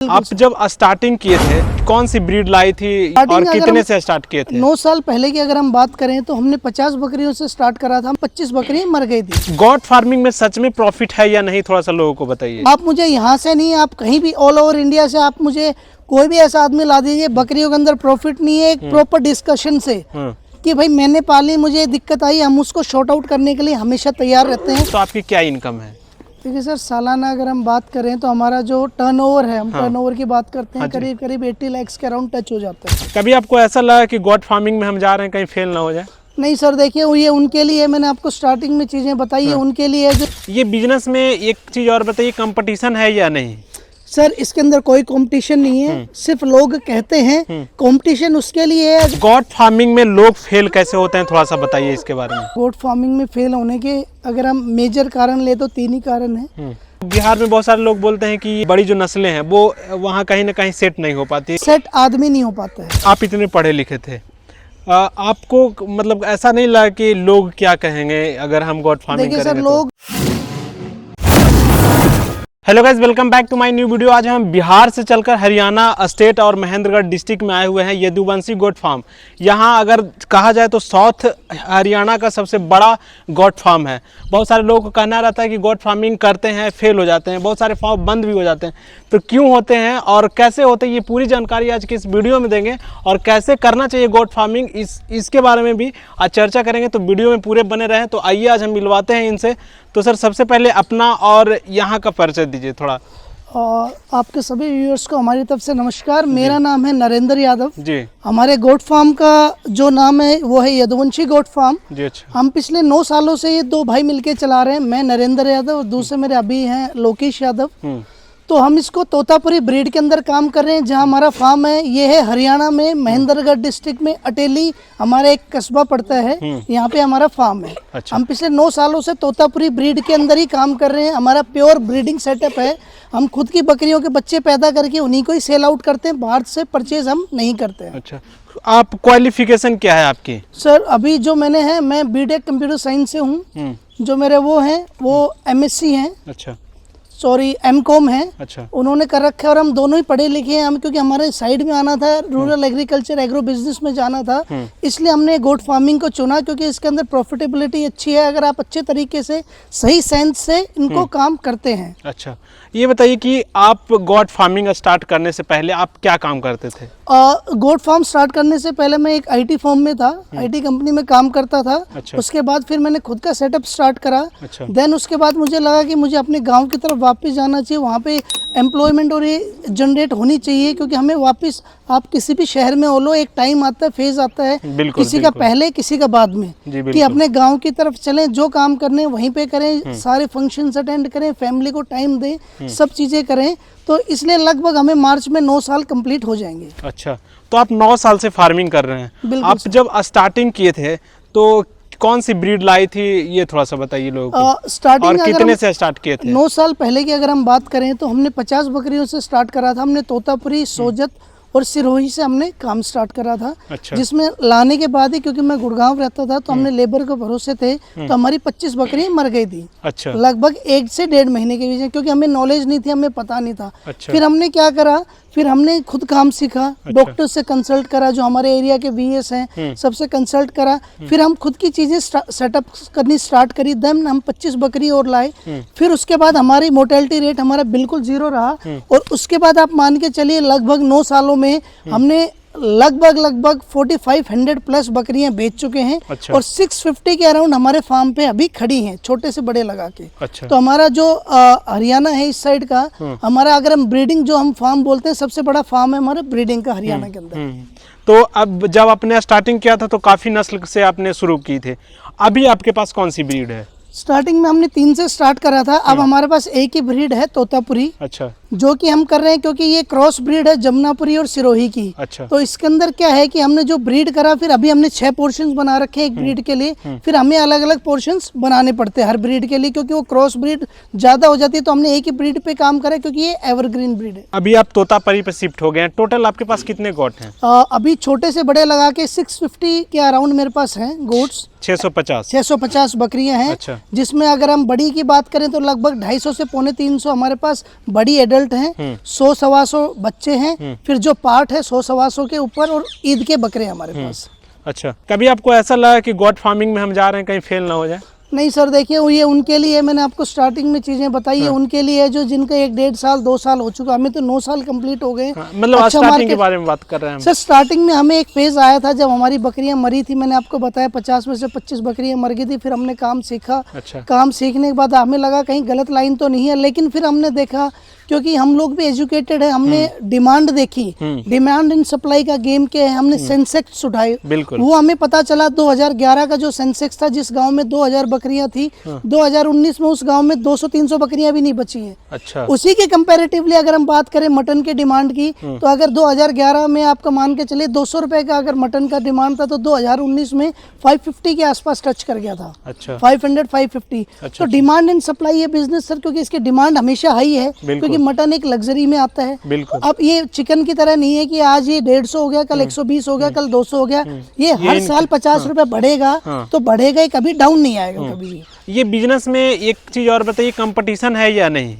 आप जब स्टार्टिंग किए थे कौन सी ब्रीड लाई थी और कितने से स्टार्ट किए थे? 9 साल पहले की अगर हम बात करें तो हमने 50 बकरियों से स्टार्ट करा था। हम 25 बकरियां मर गई थी। गॉट फार्मिंग में सच में प्रॉफिट है या नहीं, थोड़ा सा लोगों को बताइए। आप मुझे यहाँ से नहीं, आप कहीं भी ऑल ओवर इंडिया से आप मुझे कोई भी ऐसा आदमी ला दीजिए, बकरियों के अंदर प्रॉफिट नहीं है। एक प्रॉपर डिस्कशन से कि भाई मैंने पाली, मुझे दिक्कत आई, हम उसको शॉर्ट आउट करने के लिए हमेशा तैयार रहते हैं। तो आपकी क्या इनकम है? देखिए सर, सालाना अगर हम बात करें तो हमारा जो टर्नओवर है, हम टर्नओवर की बात करते हैं, करीब करीब 80 लाख के अराउंड टच हो जाता है। कभी आपको ऐसा लगा कि गॉट फार्मिंग में हम जा रहे हैं कहीं फेल ना हो जाए? नहीं सर, देखिए ये उनके लिए, मैंने आपको स्टार्टिंग में चीजें बताई है, उनके लिए जो ये बिजनेस में एक चीज और बताइए, कंपटीशन है या नहीं? सर इसके अंदर कोई कंपटीशन नहीं है, सिर्फ लोग कहते हैं कंपटीशन उसके लिए है। गॉट फार्मिंग में लोग फेल कैसे होते हैं, थोड़ा सा बताइए इसके बारे में। गोट फार्मिंग में फेल होने के अगर हम मेजर कारण ले तो 3 ही कारण है। बिहार में बहुत सारे लोग बोलते हैं कि बड़ी जो नस्लें हैं वो वहाँ कहीं ना कहीं सेट नहीं हो पाती। सेट आदमी नहीं हो पाता है। आप इतने पढ़े लिखे थे, आपको मतलब ऐसा नहीं लगा कि लोग क्या कहेंगे अगर हम गॉट फार्मिंग देखिए करेंगे? सर, लोग hello guys, welcome back to my new video. आज हम बिहार से चलकर हरियाणा स्टेट और महेंद्रगढ़ डिस्ट्रिक्ट में आए हुए हैं, यदुवंशी गोट फार्म। यहाँ अगर कहा जाए तो साउथ हरियाणा का सबसे बड़ा गोट फार्म है। बहुत सारे लोगों को कहना रहता है कि गोट फार्मिंग करते हैं फेल हो जाते हैं, बहुत सारे फार्म बंद भी हो जाते हैं। तो क्यों होते हैं और कैसे होते हैं, ये पूरी जानकारी आज की इस वीडियो में देंगे। और कैसे करना चाहिए गोट फार्मिंग, इसके बारे में भी आज चर्चा करेंगे। तो वीडियो में पूरे बने रहें। तो आइए आज हम मिलवाते हैं इनसे। तो सर, सबसे पहले अपना और यहाँ का परिचय दीजिए थोड़ा। और आपके सभी व्यूअर्स को हमारी तरफ से नमस्कार। मेरा नाम है नरेंद्र यादव जी। हमारे गोट फार्म का जो नाम है वो है यदुवंशी गोट फार्म जी। अच्छा। हम पिछले 9 सालों से ये 2 भाई मिलके चला रहे हैं। मैं नरेंद्र यादव और दूसरे मेरे अभी हैं लोकेश यादव। तो हम इसको तोतापुरी ब्रीड के अंदर काम कर रहे हैं। जहां हमारा फार्म है ये है हरियाणा में, महेंद्रगढ़ डिस्ट्रिक्ट में, अटेली हमारा एक कस्बा पड़ता है, यहाँ पे हमारा फार्म है। अच्छा। हम पिछले 9 सालों से तोतापुरी ब्रीड के अंदर ही काम कर रहे हैं। हमारा प्योर ब्रीडिंग सेटअप है। हम खुद की बकरियों के बच्चे पैदा करके उन्हीं को ही सेल आउट करते हैं, बाहर से परचेज हम नहीं करते हैं। अच्छा, आप क्वालिफिकेशन क्या है आपकी? सर अभी जो मैंने है, मैं बीटेक कंप्यूटर साइंस से हूँ। जो मेरे वो हैं वो एमएससी हैं, अच्छा, सॉरी एमकॉम है। अच्छा। उन्होंने कर रखा है और हम दोनों ही पढ़े लिखे हैं। हम क्योंकि हमारे साइड में आना था, रूरल एग्रीकल्चर एग्रो बिजनेस में जाना था, इसलिए हमने गोट फार्मिंग को चुना, क्योंकि इसके अंदर प्रॉफिटेबिलिटी अच्छी है अगर आप अच्छे तरीके से सही सेंस से इनको काम करते हैं। अच्छा, ये बताइए कि आप गोट फार्मिंग स्टार्ट करने से पहले आप क्या काम करते थे? गोट फार्म स्टार्ट करने से पहले मैं एक आईटी फर्म में था, आईटी कंपनी में काम करता था। अच्छा। उसके बाद फिर मैंने खुद का सेटअप स्टार्ट करा। अच्छा। देन उसके बाद मुझे लगा कि मुझे अपने गांव की तरफ वापस जाना चाहिए, वहाँ पे एम्प्लॉयमेंट और ये जनरेट होनी चाहिए, क्योंकि हमें वापस, आप किसी भी शहर में हो लो, एक टाइम आता है, फेज आता है, किसी का पहले किसी का बाद में, कि अपने गाँव की तरफ चलें, जो काम करने वहीं पे करें, सारे फंक्शंस अटेंड करें, फैमिली को टाइम दें, सब चीज़ें करें। तो इसलिए लगभग हमें मार्च में 9 साल कंप्लीट हो जाएंगे। अच्छा, तो आप 9 साल से फार्मिंग कर रहे हैं। आप जब स्टार्टिंग किए थे तो कौन सी ब्रीड लाई थी, ये थोड़ा सा बताइए लोगों को। स्टार्टिंग और कितने से स्टार्ट किए थे? 9 साल पहले की अगर हम बात करें तो हमने 50 बकरियों से स्टार्ट करा था। हमने तोतापुरी, सोजत और सिरोही से हमने काम स्टार्ट करा था। अच्छा। जिसमें लाने के बाद ही, क्योंकि मैं गुड़गांव रहता था, तो हमने लेबर के भरोसे थे, तो हमारी 25 बकरियां मर गई थी। अच्छा। लगभग 1 से 1.5 महीने के बीच में, क्योंकि हमें नॉलेज नहीं थी, हमें पता नहीं था। अच्छा। फिर हमने क्या करा, फिर हमने खुद काम सीखा। अच्छा। डॉक्टर से कंसल्ट करा, जो हमारे एरिया के वीएस हैं, सबसे कंसल्ट करा। फिर हम खुद की चीजें सेटअप करनी स्टार्ट करी। देन हम 25 बकरी और लाए। फिर उसके बाद हमारी मोर्टेलिटी रेट हमारा बिल्कुल 0 रहा। और उसके बाद आप मान के चलिए लगभग 9 सालों में हमने लगभग 4500 प्लस बकरियां बेच चुके हैं। अच्छा। और 650 के अराउंड हमारे फार्म पे अभी खड़ी हैं, छोटे से बड़े लगा के। अच्छा। तो हमारा जो हरियाणा है इस साइड का, हमारा अगर हम ब्रीडिंग जो हम फार्म बोलते हैं, सबसे बड़ा फार्म है हमारा ब्रीडिंग का हरियाणा के अंदर। तो अब जब आपने स्टार्टिंग किया था तो काफी नस्ल से आपने शुरू की थे। अभी आपके पास कौन सी ब्रीड है? स्टार्टिंग में हमने 3 से स्टार्ट करा था। अब हमारे पास एक ही ब्रीड है, तोतापुरी। अच्छा। जो कि हम कर रहे हैं, क्योंकि ये क्रॉस ब्रीड है जमुनापुरी और सिरोही की। अच्छा। तो इसके अंदर क्या है कि हमने जो ब्रीड करा, फिर अभी हमने 6 पोर्शंस बना रखे हैं एक ब्रीड के लिए। फिर हमें अलग अलग पोर्शंस बनाने पड़ते हैं हर ब्रीड के लिए, क्योंकि वो क्रॉस ब्रीड ज्यादा हो जाती है। तो हमने एक ही ब्रीड पे काम करा, क्योंकि ये एवरग्रीन ब्रीड है। अभी आप तोतापरी पे शिफ्ट हो गए हैं। टोटल आपके पास कितने गोट हैं? अभी छोटे से बड़े लगा के 650 के अराउंड मेरे पास हैं गोट्स। 650 650 बकरियां हैं। अच्छा। जिसमें अगर हम बड़ी की बात करें तो लगभग 250 से 250 हमारे पास बड़ी एडल्ट हैं, 100-125 बच्चे हैं, फिर जो पार्ट है 100-125 के ऊपर, और ईद के बकरे हमारे पास। अच्छा, कभी आपको ऐसा लगा कि गोट फार्मिंग में हम जा रहे हैं कहीं फेल ना हो जाए? नहीं सर, देखिए ये उनके लिए, मैंने आपको स्टार्टिंग में चीजें बताई है, उनके लिए है जो जिनका 1-1.5 साल 2 साल हो चुका, हमें तो 9 साल कंप्लीट हो गए। मतलब अच्छा स्टार्टिंग के मार्केट बारे में बात कर रहे हैं हम। सर, स्टार्टिंग में हमें एक फेज आया था जब हमारी बकरियां मरी थी, मैंने आपको बताया 50 में से 25 बकरियां मर गई थी। फिर हमने काम सीखा। अच्छा। काम सीखने के बाद हमें लगा कहीं गलत लाइन तो नहीं है, लेकिन फिर हमने देखा, क्योंकि हम लोग भी एजुकेटेड है, हमने डिमांड देखी, डिमांड एंड सप्लाई का गेम क्या है, हमने सेंसेक्स उठाए। बिल्कुल। वो हमें पता चला 2011 का जो सेंसेक्स था, जिस गांव में 2000 बकरियां थी, 2019 में उस गांव में 200-300 बकरियां भी नहीं बची हैं। अच्छा। उसी के कंपैरेटिवली अगर हम बात करें मटन के डिमांड की, तो अगर 2011 में आपका मान के चलिए 200 रुपए का अगर मटन का डिमांड था, तो 2019 में 550 के आसपास टच कर गया था। अच्छा। 500-550। तो डिमांड एंड सप्लाई ये बिजनेस सर, क्योंकि इसकी डिमांड हमेशा हाई है, क्योंकि मटन एक लग्जरी में आता है। बिल्कुल। अब ये चिकन की तरह नहीं है कि आज ये 150 हो गया, कल 120 हो गया, कल 200 हो गया। ये हर साल 50 रुपए बढ़ेगा, तो बढ़ेगा ही, कभी डाउन नहीं आएगा कभी भी। ये बिजनेस में एक चीज और बताइए, कंपटीशन है या नहीं?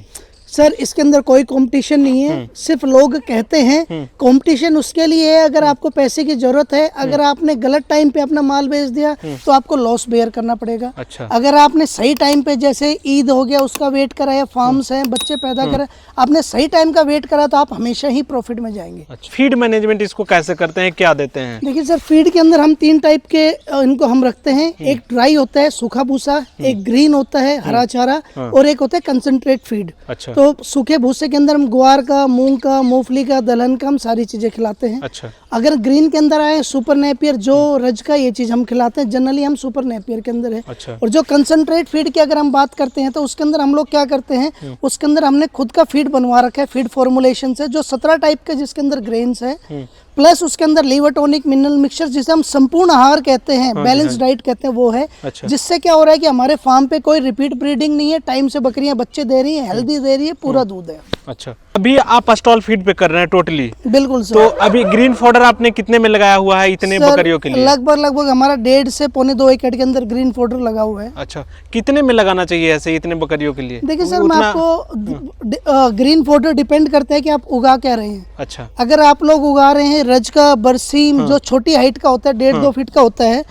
सर, इसके अंदर कोई कंपटीशन नहीं है, सिर्फ लोग कहते हैं कंपटीशन उसके लिए है अगर आपको पैसे की जरूरत है। अगर आपने गलत टाइम पे अपना माल बेच दिया तो आपको लॉस बेयर करना पड़ेगा। अच्छा। अगर आपने सही टाइम पे, जैसे ईद हो गया उसका वेट करा है, फार्म्स हैं, बच्चे पैदा करा, आपने सही टाइम का वेट करा, तो आप हमेशा ही प्रॉफिट में जाएंगे। अच्छा। फीड मैनेजमेंट इसको कैसे करते हैं, क्या देते हैं? देखिए सर, फीड के अंदर हम 3 टाइप के इनको हम रखते हैं। एक ड्राई होता है, सूखा भूसा, एक ग्रीन होता है, हरा चारा, और एक होता है कंसंट्रेट फीड। अच्छा। तो सूखे भूसे के अंदर हम ग्वार का, मूंग का, मूंगफली का, दलहन का, हम सारी चीजें खिलाते हैं। अच्छा। अगर ग्रीन के अंदर आए सुपर नेपियर, जो रज का, ये चीज हम खिलाते हैं। जनरली हम सुपर नेपियर के अंदर है। अच्छा। और जो कंसंट्रेट फीड की अगर हम बात करते हैं, तो उसके अंदर हम लोग क्या करते हैं, उसके अंदर हमने खुद का फीड बनवा रखा है, फीड फॉर्मुलेशन से, जो 17 टाइप के, जिसके अंदर ग्रेन्स है, प्लस उसके अंदर लीवर टॉनिक मिनरल मिक्सचर, जिसे हम संपूर्ण आहार कहते हैं, बैलेंस डाइट कहते हैं, वो है। अच्छा। जिससे क्या हो रहा है कि हमारे फार्म पे कोई रिपीट ब्रीडिंग नहीं है, टाइम से बकरियां बच्चे दे रही हैं, हेल्दी दे रही है, पूरा दूध है। अच्छा। अभी आप स्टॉल फीड पे कर रहे हैं टोटली? बिल्कुल सर। तो अभी ग्रीन फॉडर आपने कितने में लगाया हुआ है इतने बकरियों के लिए? लगभग हमारा 1.5 से 1.25-2 एकड़ के अंदर ग्रीन फॉडर लगा हुआ है। अच्छा। कितने में लगाना चाहिए ऐसे इतने बकरियों के लिए? देखिए सर, मैं आपको ग्रीन फॉडर डिपेंड करता है कि आप उगा क्या रहे हैं। अच्छा। अगर आप लोग उगा रहे हैं रज का, बरसीम, जो छोटी हाइट का होता है, 1.5-2 फीट का होता है,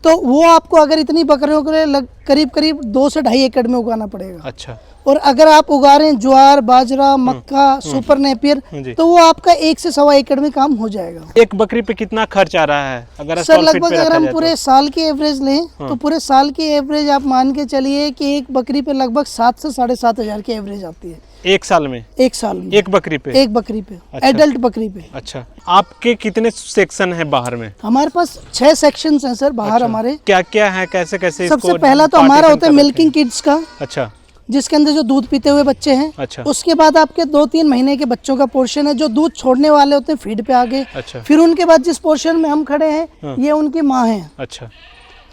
तो वो आपको अगर इतनी बकरियों के लिए करीब 2 से 2.5 एकड़ में उगाना पड़ेगा। अच्छा। और अगर आप उगा रहे हैं ज्वार, बाजरा, मक्का, सुपर नेपियर, तो वो आपका 1 से 1.25 एकड़ में काम हो जाएगा। एक बकरी पे कितना खर्च आ रहा है अगर सर? लगभग अगर हम पूरे साल की एवरेज लें, तो पूरे साल की एवरेज आप मान के चलिए कि एक बकरी पे लगभग 7 से 7.5 हजार की एवरेज आती है। एक साल में? एक साल में एक बकरी पे? एक बकरी पे। अच्छा। एडल्ट बकरी पे। अच्छा। आपके कितने सेक्शन है बाहर में? हमारे पास 6 सेक्शंस हैं सर बाहर। अच्छा। हमारे क्या क्या है, कैसे कैसे? सबसे पहला तो हमारा होता है मिल्किंग किड्स का। अच्छा। जिसके अंदर जो दूध पीते हुए बच्चे हैं। अच्छा। उसके बाद आपके 2-3 महीने के बच्चों का पोर्शन है, जो दूध छोड़ने वाले होते हैं फीड पे आगे। अच्छा। फिर उनके बाद जिस पोर्शन में हम खड़े हैं, ये उनकी माँ है। अच्छा।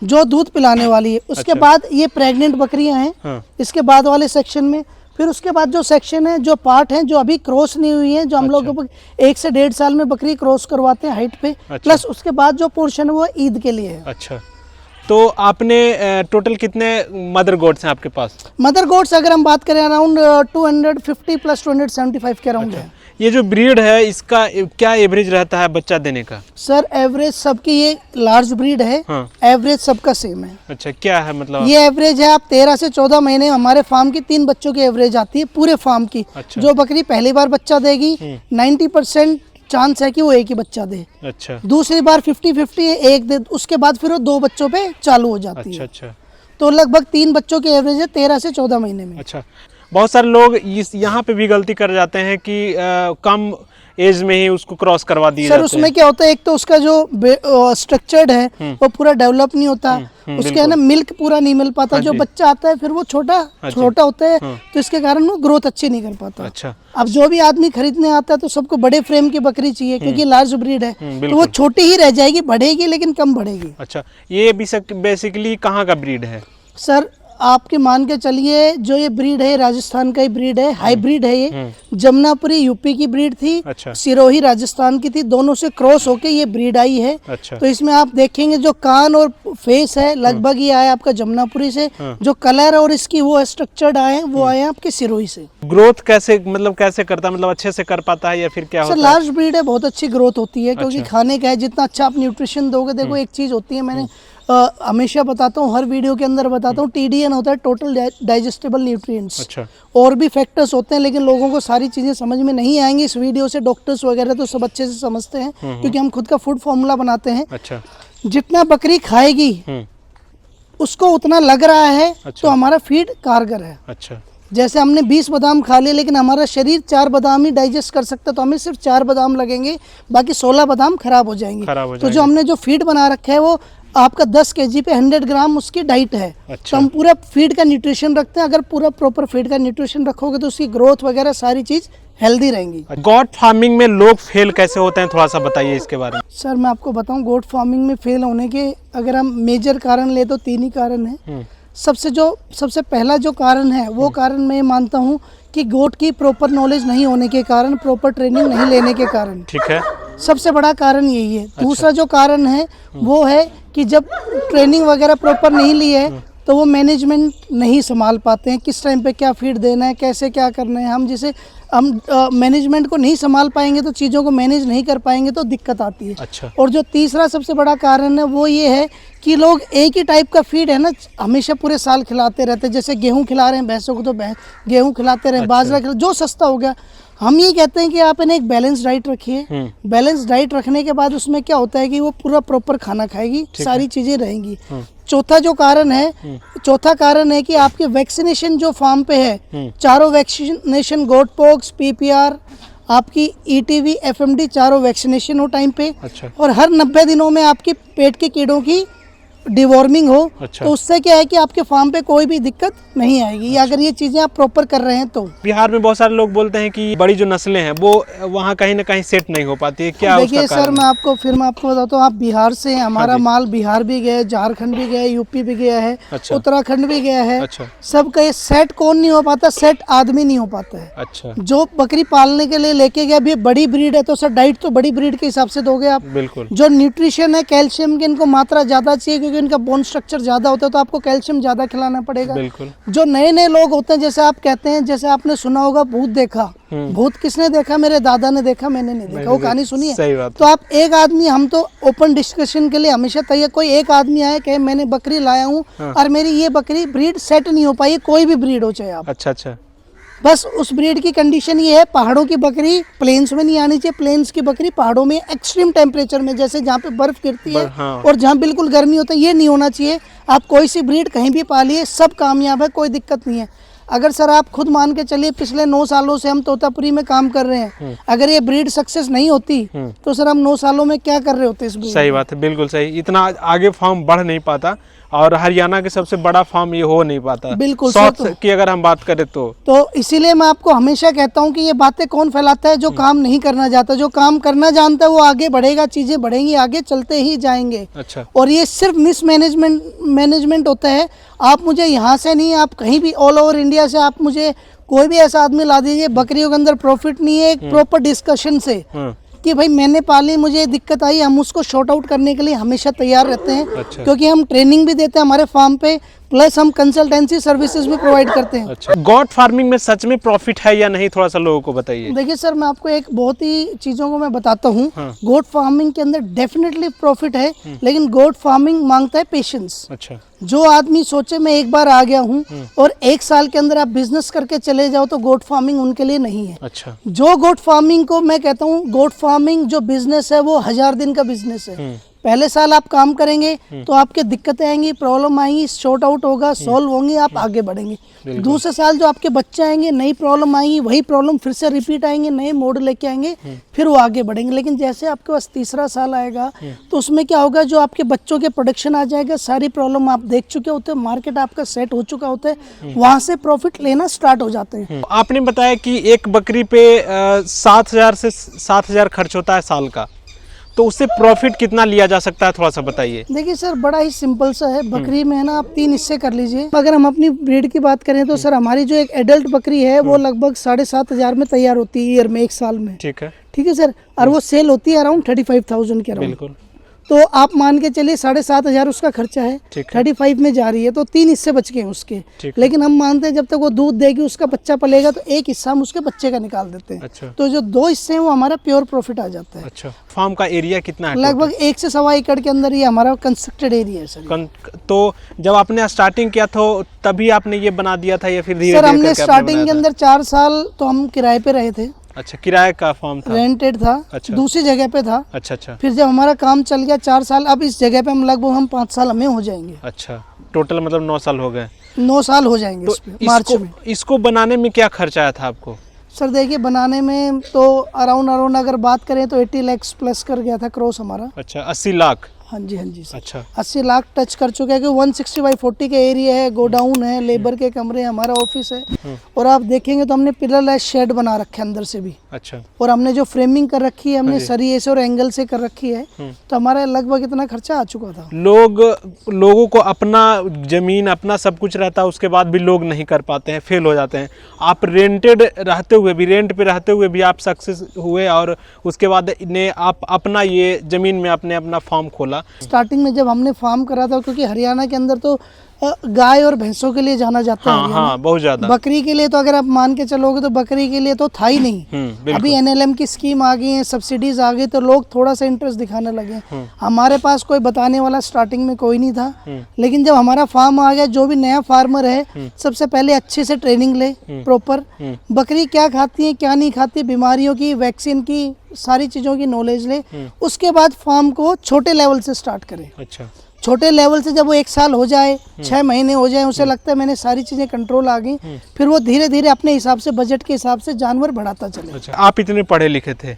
जो दूध पिलाने वाली है। उसके अच्छा। बाद ये प्रेग्नेंट बकरियां हैं। इसके बाद वाले सेक्शन में, फिर उसके बाद जो सेक्शन है, जो पार्ट है, जो अभी क्रॉस नहीं हुई है, जो हम लोग 1 से 1.5 साल में बकरी क्रॉस करवाते हैं हाइट पे। अच्छा। प्लस उसके बाद जो पोर्शन है वो ईद के लिए है। अच्छा। तो आपने टोटल कितने मदर गोड्स हैं आपके पास? मदर गोड्स अगर हम बात करें अराउंड 250 प्लस 275 के अराउंड है। ये जो ब्रीड है इसका क्या एवरेज रहता है बच्चा देने का? सर, एवरेज सबकी, ये लार्ज ब्रीड है। एवरेज सबका सेम है। अच्छा। क्या है मतलब? ये एवरेज है, आप 13 से 14 महीने हमारे फार्म की 3 बच्चों की एवरेज आती है पूरे फार्म की। अच्छा। जो बकरी पहली बार बच्चा देगी, 90% चांस है कि वो एक ही बच्चा दे। अच्छा। दूसरी बार 50-50 है, एक दे, उसके बाद फिर वो 2 बच्चों पे चालू हो जाती अच्छा। है। अच्छा। तो लगभग 3 बच्चों की एवरेज है 13 से 14 महीने में। अच्छा। बहुत सारे लोग इस यहाँ पे भी गलती कर जाते हैं कि कम एज में ही उसको क्रॉस करवा दिए जाते हैं। सर, उसमें क्या होता है, एक तो उसका जो स्ट्रक्चर्ड है वो पूरा डेवलप नहीं होता। उसके है ना मिल्क पूरा नहीं मिल पाता। जो बच्चा आता है फिर वो छोटा होता है, तो इसके कारण वो ग्रोथ अच्छी नहीं कर पाता। अच्छा। अब जो भी आदमी खरीदने आता है तो सबको बड़े फ्रेम की बकरी चाहिए, क्योंकि लार्ज ब्रीड है, तो वो छोटी ही रह जाएगी, बढ़ेगी लेकिन कम बढ़ेगी। अच्छा। ये बेसिकली कहाँ का ब्रीड है? सर, आपके मान के चलिए जो ये ब्रीड है राजस्थान का ही ब्रीड है, हाइब्रिड है ये। जमुनापुरी यूपी की ब्रीड थी, अच्छा। सिरोही राजस्थान की थी, दोनों से क्रॉस होके ये ब्रीड आई है। अच्छा। तो इसमें आप देखेंगे जो कान और फेस है लगभग ये आया आपका जमुनापुरी से, जो कलर और इसकी वो स्ट्रक्चर्ड आए वो आए आपके सिरोही से। ग्रोथ कैसे मतलब कैसे करता है, मतलब अच्छे से कर पाता है या फिर क्या होता है? लार्ज ब्रीड है, बहुत अच्छी ग्रोथ होती है क्योंकि खाने का है, जितना अच्छा आप न्यूट्रिशन दोगे। देखो एक चीज होती है, मैंने हमेशा बताता हूँ, हर वीडियो के अंदर बताता हूँ, TDN होता है टोटल डाइजेस्टेबल न्यूट्रिएंट्स। अच्छा। और भी फैक्टर्स होते हैं लेकिन लोगों को सारी चीजें समझ में नहीं आएंगी इस वीडियो से। डॉक्टर्स वगैरह तो सब अच्छे से समझते हैं क्योंकि हम खुद का फूड फॉर्मूला बनाते हैं। अच्छा। जितना बकरी खाएगी उसको उतना लग रहा है। अच्छा। तो हमारा फीड कारगर है। अच्छा। जैसे हमने 20 बादाम खा लिए लेकिन हमारा शरीर 4 बादाम ही डाइजेस्ट कर सकता है, तो हमें सिर्फ 4 बादाम लगेंगे, बाकी 16 बादाम खराब हो जाएंगे। तो जो हमने जो फीड बना रखा है वो आपका 10 kg पे 100 ग्राम उसकी डाइट है। अच्छा। तो हम पूरा फीड का न्यूट्रिशन रखते हैं। अगर पूरा प्रॉपर फीड का न्यूट्रिशन रखोगे तो उसकी ग्रोथ वगैरह सारी चीज हेल्दी रहेंगी। गॉट फार्मिंग में लोग फेल कैसे होते हैं, थोड़ा सा बताइए इसके बारे में। सर मैं आपको बताऊं, गोट फार्मिंग में फेल होने के अगर हम मेजर कारण ले तो 3 ही कारण है। सबसे पहला जो कारण है वो कारण मैं मानता हूँ कि गोट की प्रॉपर नॉलेज नहीं होने के कारण, प्रॉपर ट्रेनिंग नहीं लेने के कारण। ठीक है। सबसे बड़ा कारण यही है। अच्छा। दूसरा जो कारण है वो है कि जब ट्रेनिंग वगैरह प्रॉपर नहीं ली है तो वो मैनेजमेंट नहीं संभाल पाते हैं, किस टाइम पे क्या फीड देना है, कैसे क्या करना है। हम मैनेजमेंट को नहीं संभाल पाएंगे तो चीज़ों को मैनेज नहीं कर पाएंगे तो दिक्कत आती है। अच्छा। और जो तीसरा सबसे बड़ा कारण है वो ये है कि लोग एक ही टाइप का फीड है ना हमेशा पूरे साल खिलाते रहते हैं। जैसे गेहूं खिला रहे हैं भैंसों को तो गेहूं खिलाते रहे। अच्छा। बाजरा खिला, जो सस्ता हो गया। हम ये कहते हैं कि आप इन्हें एक बैलेंस डाइट रखिए। बैलेंस डाइट रखने के बाद उसमें क्या होता है कि वो पूरा प्रॉपर खाना खाएगी, सारी चीजें रहेंगी। चौथा कारण है कि आपके वैक्सीनेशन जो फार्म पे है, चारों वैक्सीनेशन, गोट पॉक्स, PPR, आपकी ETV, FMD, चारों वैक्सीनेशन हो टाइम पे। अच्छा। और हर 90 दिनों में आपके पेट के कीड़ों की डिवॉर्मिंग हो। अच्छा। तो उससे क्या है कि आपके फार्म पे कोई भी दिक्कत नहीं आएगी। अच्छा। अगर ये चीजें आप प्रॉपर कर रहे हैं तो। बिहार में बहुत सारे लोग बोलते हैं कि बड़ी जो नस्लें हैं वो वहाँ कहीं ना कहीं सेट नहीं हो पाती है, क्या उसका देखिए सर मैं आपको बताता हूँ, आप बिहार से हैं, हमारा माल बिहार भी गया है, झारखंड भी गया है, यूपी भी गया है। अच्छा। उत्तराखंड भी गया है। अच्छा। सबका ये सेट कौन नहीं हो पाता, सेट आदमी नहीं हो पाता है। अच्छा। जो बकरी पालने के लिए लेके गया, अभी बड़ी ब्रीड है तो सर डाइट तो बड़ी ब्रीड के हिसाब से दोगे आप। बिल्कुल। जो न्यूट्रिशन है, कैल्शियम की इनको मात्रा ज्यादा चाहिए क्योंकि इनका बोन स्ट्रक्चर ज्यादा होता है तो आपको कैल्शियम ज्यादा खिलाना पड़ेगा। बिल्कुल। जो नए नए लोग होते हैं, जैसे आप कहते हैं, जैसे आपने सुना होगा भूत देखा। भूत किसने देखा? मेरे दादा ने देखा, मैंने नहीं देखा। वो कहानी सुनी है? सही बात। तो आप एक आदमी, हम तो ओपन डिस्कशन के लिए हमेशा तैयार। कोई एक आदमी आए कहे मैंने बकरी लाया हूँ और मेरी ये बकरी ब्रीड सेट नहीं हो पाई, कोई भी ब्रीड हो चाहे आप। अच्छा अच्छा। बस उस ब्रीड की कंडीशन ये है, पहाड़ों की बकरी प्लेन्स में नहीं आनी चाहिए। प्लेन्स की बकरी पहाड़ों में एक्सट्रीम टेम्परेचर में, जैसे जहाँ पे बर्फ गिरती है और जहाँ बिल्कुल गर्मी होता है, ये नहीं होना चाहिए। आप कोई सी ब्रीड कहीं भी पालिए, सब कामयाब है, कोई दिक्कत नहीं है। अगर सर आप खुद मान के चलिए, पिछले 9 सालों से हम तोतापुरी में काम कर रहे हैं, अगर ये ब्रीड सक्सेस नहीं होती तो सर हम 9 सालों में क्या कर रहे होते इस ब्रीड? सही बात है, बिल्कुल सही। इतना आगे फार्म बढ़ नहीं पाता और हरियाणा के सबसे बड़ा फार्म ये हो नहीं पाता। बिल्कुल। साउथ की अगर हम बात करें तो इसीलिए मैं आपको हमेशा कहता हूँ कि ये बातें कौन फैलाता है? जो काम नहीं करना चाहता। जो काम करना जानता है वो आगे बढ़ेगा, चीजें बढ़ेंगी, आगे चलते ही जाएंगे। अच्छा। और ये सिर्फ मैनेजमेंट होता है। आप मुझे यहाँ से नहीं, आप कहीं भी ऑल ओवर इंडिया से आप मुझे कोई भी ऐसा आदमी ला दीजिए, बकरियों के अंदर प्रॉफिट नहीं है, एक प्रॉपर डिस्कशन से कि भाई मैंने पाली, मुझे दिक्कत आई, हम उसको शॉर्ट आउट करने के लिए हमेशा तैयार रहते हैं। अच्छा। क्योंकि हम ट्रेनिंग भी देते हैं हमारे फार्म पे, प्लस हम कंसल्टेंसी सर्विसेज भी प्रोवाइड करते हैं। अच्छा। गॉट फार्मिंग में सच में प्रॉफिट है या नहीं, थोड़ा सा लोगों को बताइए। देखिए सर मैं आपको एक बहुत ही चीजों को मैं बताता हूँ। गोट फार्मिंग के अंदर डेफिनेटली प्रॉफिट है, लेकिन गोट फार्मिंग मांगता है पेशेंस। अच्छा। जो आदमी सोचे मैं एक बार आ गया हूँ और 1 साल के अंदर आप बिजनेस करके चले जाओ तो गोट फार्मिंग उनके लिए नहीं है। अच्छा। जो गोट फार्मिंग को मैं कहता हूँ, गोट फार्मिंग जो बिजनेस है वो 1000 दिन का बिजनेस है। पहले साल आप काम करेंगे तो आपके दिक्कतें आएंगी, प्रॉब्लम आएंगी, शॉर्ट आउट होगा, सॉल्व होंगे, आप आगे बढ़ेंगे। दूसरे साल जो आपके बच्चे आएंगे, नई प्रॉब्लम आएंगी, वही प्रॉब्लम फिर से रिपीट आएंगे, नए मोड लेके आएंगे, फिर वो आगे बढ़ेंगे। लेकिन जैसे आपके पास तीसरा साल आएगा तो उसमें क्या होगा, जो आपके बच्चों के प्रोडक्शन आ जाएगा, सारी प्रॉब्लम आप देख चुके होते हैं, मार्केट आपका सेट हो चुका होता है, वहां से प्रॉफिट लेना स्टार्ट हो जाते हैं। आपने बताया कि एक बकरी पे 7,000 से 7,000 खर्च होता है साल का, तो उससे प्रॉफिट कितना लिया जा सकता है, थोड़ा सा बताइए। देखिए सर, बड़ा ही सिंपल सा है। बकरी में है ना, आप 3 हिस्से कर लीजिए। अगर हम अपनी ब्रीड की बात करें तो सर हमारी जो एक एडल्ट बकरी है वो लगभग 7,500 में तैयार होती है ईयर में, 1 साल में। ठीक है। ठीक है सर, और वो सेल होती है अराउंड 35,000 के अराउंड। बिल्कुल। तो आप मान के चलिए 7,500 उसका खर्चा है, 35 में जा रही है, तो 3 हिस्से बच गए उसके। लेकिन हम मानते हैं जब तक वो दूध देगी, उसका बच्चा पलेगा, तो एक हिस्सा हम उसके बच्चे का निकाल देते हैं। अच्छा। तो जो 2 हिस्से हैं वो हमारा प्योर प्रॉफिट आ जाता है। अच्छा। फार्म का एरिया कितना है? लगभग 1 से सवा एकड़ के अंदर ये हमारा कंस्ट्रक्टेड एरिया है सर। तो जब आपने स्टार्टिंग किया था तभी आपने ये बना दिया था या फिर धीरे-धीरे सर हमने स्टार्टिंग के अंदर 4 साल तो हम किराए पे रहे थे। अच्छा, किराए का फार्म था? रेंटेड था। अच्छा। दूसरी जगह पे था। अच्छा अच्छा। फिर जब हमारा काम चल गया 4 साल, अब इस जगह पे हम लगभग 5 साल हमें हो जाएंगे। अच्छा, टोटल मतलब 9 साल हो गए? 9 साल हो जाएंगे तो इस पे, मार्च में। इसको बनाने में क्या खर्चा आया था आपको? सर देखिए, बनाने में तो अराउंड अगर बात करें तो 80 लाख प्लस कर गया था क्रॉस हमारा। अच्छा, 80 लाख? हाँ जी, हाँ जी सर। अच्छा। 80 लाख टच कर चुके हैं कि 160/40 का एरिया है, गोडाउन है, लेबर के कमरे, हमारा ऑफिस है। और आप देखेंगे तो हमने पिलर शेड बना रखे हैं अंदर से भी। अच्छा। और हमने जो फ्रेमिंग कर रखी है, हमने सरिये से और एंगल से कर रखी है। तो हमारा लगभग इतना खर्चा आ चुका था। लोगों को अपना जमीन, अपना सब कुछ रहता है, उसके बाद भी लोग नहीं कर पाते हैं, फेल हो जाते हैं। आप रेंटेड रहते हुए भी, रेंट पे रहते हुए भी आप सक्सेस हुए, और उसके बाद ने आप अपना ये जमीन में आपने अपना फार्म खोला। स्टार्टिंग में जब हमने फार्म करा था, क्योंकि हरियाणा के अंदर तो गाय और भैंसों के लिए जाना जाता है। हाँ, बहुत ज्यादा। बकरी के लिए तो अगर आप मान के चलोगे तो बकरी के लिए तो था ही नहीं। अभी NLM की स्कीम आ गई है, सब्सिडीज आ गई, तो लोग थोड़ा सा इंटरेस्ट दिखाने लगे। हमारे पास कोई बताने वाला स्टार्टिंग में कोई नहीं था। लेकिन जब हमारा फार्म आ गया, जो भी नया फार्मर है सबसे पहले अच्छे से ट्रेनिंग ले प्रॉपर। बकरी क्या खाती है, क्या नहीं खाती, बीमारियों की, वैक्सीन की, सारी चीजों की नॉलेज ले। उसके बाद फार्म को छोटे लेवल से स्टार्ट करें। अच्छा। छोटे लेवल से जब वो 1 साल हो जाए, 6 महीने हो जाए, उसे लगता है मैंने सारी चीजें कंट्रोल आ गई, फिर वो धीरे धीरे अपने हिसाब से, बजट के हिसाब से जानवर बढ़ाता चले। अच्छा। आप इतने पढ़े लिखे थे,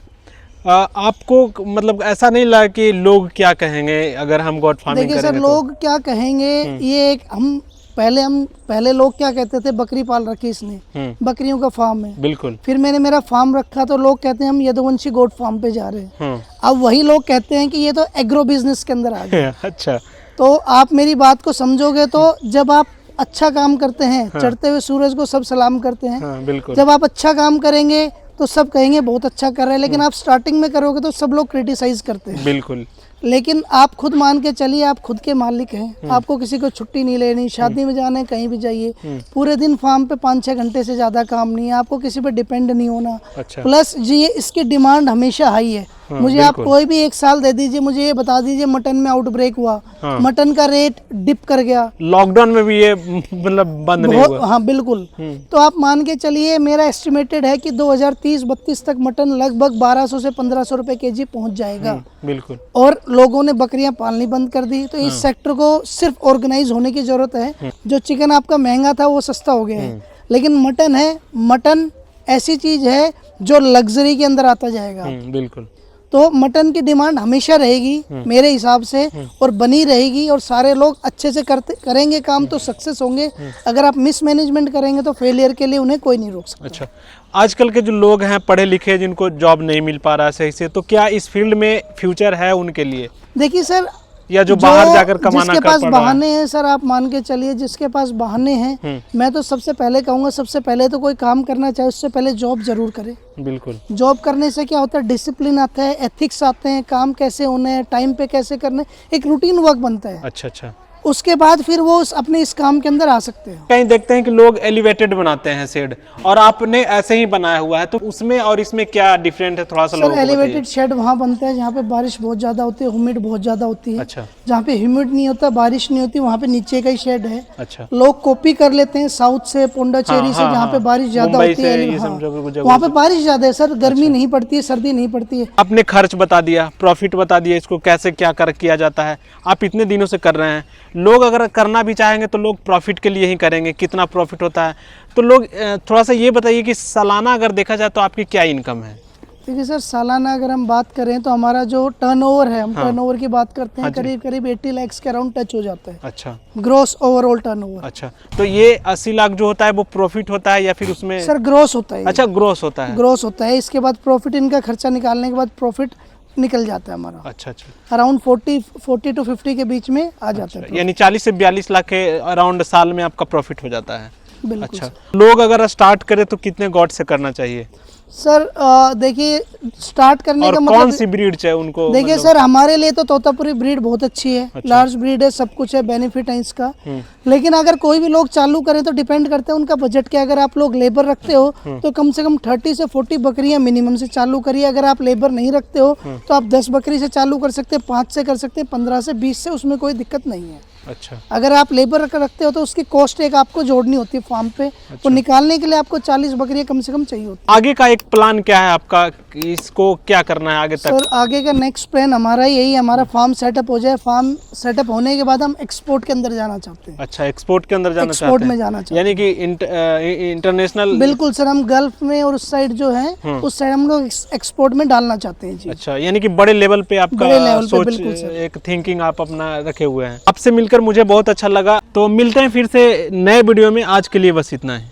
आपको मतलब ऐसा नहीं लगा कि लोग क्या कहेंगे अगर हम गॉट फार्मिंग करेंगे? देखिए सर, लोग क्या कहेंगे, ये एक पहले लोग क्या कहते थे, बकरी पाल रखी इसने, बकरियों का फार्म है। बिल्कुल। फिर मैंने मेरा फार्म रखा तो लोग कहते हैं हम यदुवंशी गोट फार्म पे जा रहे हैं। अब वही लोग कहते हैं कि ये तो एग्रो बिजनेस के अंदर आ गए। अच्छा। तो आप मेरी बात को समझोगे तो जब आप अच्छा काम करते हैं, चढ़ते हुए सूरज को सब सलाम करते हैं। बिल्कुल। जब आप अच्छा काम करेंगे तो सब कहेंगे बहुत अच्छा कर रहे हैं, लेकिन आप स्टार्टिंग में करोगे तो सब लोग क्रिटिसाइज करते हैं। बिल्कुल। लेकिन आप खुद मान के चलिए, आप खुद के मालिक हैं। आपको किसी को छुट्टी नहीं लेनी, शादी में जाना है, कहीं भी जाइए, पूरे दिन फार्म पे 5-6 घंटे से ज्यादा काम नहीं है, आपको किसी पे डिपेंड नहीं होना। अच्छा। प्लस जी इसकी डिमांड हमेशा हाई है। मुझे आप कोई भी 1 साल दे दीजिए, मुझे ये बता दीजिए मटन में आउटब्रेक हुआ, मटन का रेट डिप कर गया। लॉकडाउन में भी ये मतलब बंद नहीं हुआ? हाँ बिल्कुल। तो आप मान के चलिए, मेरा एस्टिमेटेड है कि 2030-32 तक मटन लगभग 1200 से 1500 रुपए केजी पहुंच जाएगा। बिल्कुल। और लोगों ने बकरियां पालनी बंद कर दी। तो इस सेक्टर को सिर्फ ऑर्गेनाइज होने की जरूरत है। जो चिकन आपका महंगा था वो सस्ता हो गया है, लेकिन मटन है, मटन ऐसी चीज है जो लग्जरी के अंदर आता जाएगा। बिल्कुल। तो मटन की डिमांड हमेशा रहेगी मेरे हिसाब से, और बनी रहेगी। और सारे लोग अच्छे से करेंगे काम तो सक्सेस होंगे। अगर आप मिसमैनेजमेंट करेंगे तो फेलियर के लिए उन्हें कोई नहीं रोक सकता। अच्छा। आजकल के जो लोग हैं पढ़े लिखे, जिनको जॉब नहीं मिल पा रहा है सही से, तो क्या इस फील्ड में फ्यूचर है उनके लिए? देखिए सर, या जो बाहर जाकर कमाना जिसके पास बहाने हैं सर, आप मान के चलिए जिसके पास बहाने हैं, मैं तो सबसे पहले कहूँगा, सबसे पहले तो कोई काम करना चाहे उससे पहले जॉब जरूर करे। बिल्कुल। जॉब करने से क्या होता है, डिसिप्लिन आता है, एथिक्स आते हैं, काम कैसे होने हैं, टाइम पे कैसे करने, एक रूटीन वर्क बनता है। अच्छा अच्छा। उसके बाद फिर वो अपने इस काम के अंदर आ सकते हैं। कहीं देखते हैं कि लोग एलिवेटेड बनाते हैं शेड, और आपने ऐसे ही बनाया हुआ है, तो उसमें और इसमें क्या डिफरेंट है, थोड़ा सा? सर एलिवेटेड शेड वहाँ बनता है जहाँ पे बारिश बहुत ज्यादा होती है, ह्यूमिड बहुत ज्यादा होती है। अच्छा। जहाँ पे ह्यूमिड नहीं होता, बारिश नहीं होती, वहाँ पे नीचे का ही शेड है। अच्छा। लोग कॉपी कर लेते हैं साउथ से, पोंडाचेरी से, जहाँ पे बारिश ज्यादा होती है, वहाँ पे बारिश ज्यादा है सर, गर्मी नहीं पड़ती है, सर्दी नहीं पड़ती है। आपने खर्च बता दिया, प्रॉफिट बता दिया, इसको कैसे क्या किया जाता है, आप इतने दिनों से कर रहे हैं। लोग अगर करना भी चाहेंगे तो लोग प्रॉफिट के लिए ही करेंगे, कितना प्रॉफिट होता है? तो लोग थोड़ा सा ये बताइए कि सालाना अगर देखा जाए तो आपकी क्या इनकम है? देखिए सर, सालाना अगर हम बात करें तो हमारा जो टर्नओवर है, हम टर्नओवर की बात करते हैं, करीब 80 लाख के अराउंड टच हो जाता है। अच्छा। Gross overall turnover. अच्छा। तो ये 80 लाख जो होता है वो प्रॉफिट होता है या फिर उसमें? सर ग्रोस होता है। अच्छा, ग्रोस होता है। ग्रोस होता है। इसके बाद प्रॉफिट, इनका खर्चा निकालने के बाद प्रॉफिट निकल जाता है हमारा। अच्छा अच्छा। अराउंड 40 टू 50 के बीच में आ जाता है। यानी 40 से 42 लाख के अराउंड साल में आपका प्रॉफिट हो जाता है। बिल्कुल अच्छा, लोग अगर स्टार्ट करें तो कितने गॉट से करना चाहिए सर? देखिए, स्टार्ट करने और का कौन मतलब, सी ब्रीड चाहिए उनको? देखिए सर, हमारे लिए तो तोतापुरी ब्रीड बहुत अच्छी है। अच्छा। लार्ज ब्रीड है, सब कुछ है, बेनिफिट है इसका। लेकिन अगर कोई भी लोग चालू करें तो डिपेंड करते हैं उनका बजट क्या। अगर आप लोग लेबर रखते हो तो कम से कम 30 से 40 बकरियां मिनिमम से चालू करिए। अगर आप लेबर नहीं रखते हो तो आप 10 बकरी से चालू कर सकते हैं, 5 से कर सकते हैं, 15 से 20 से, उसमें कोई दिक्कत नहीं है। अच्छा। अगर आप लेबर रखते हो तो उसकी कॉस्ट एक आपको जोड़नी होती है फार्म पे। तो निकालने के लिए आपको 40 बकरियां कम से कम चाहिए होती आगे का एक प्लान क्या है आपका कि इसको क्या करना है आगे है। तक? सर, आगे का नेक्स्ट प्लान हमारा यही है, हमारा फार्म सेटअप हो जाए। फार्म सेटअप होने के बाद हम एक्सपोर्ट के अंदर जाना चाहते हैं। अच्छा, एक्सपोर्ट के अंदर जाना चाहते एक्सपोर्ट हैं? में जाना चाहते हैं, यानी कि इंटरनेशनल। बिल्कुल सर, हम गल्फ में और उस साइड जो है उस साइड हम लोग एक्सपोर्ट में डालना चाहते हैं जी। अच्छा, यानी कि बड़े लेवल पे आपका बड़े लेवल पे, सोच, बिल्कुल सर। एक थिंकिंग आप अपना रखे हुए हैं। आपसे मिलकर मुझे बहुत अच्छा लगा। तो मिलते हैं फिर से नए वीडियो में। आज के लिए बस इतना है।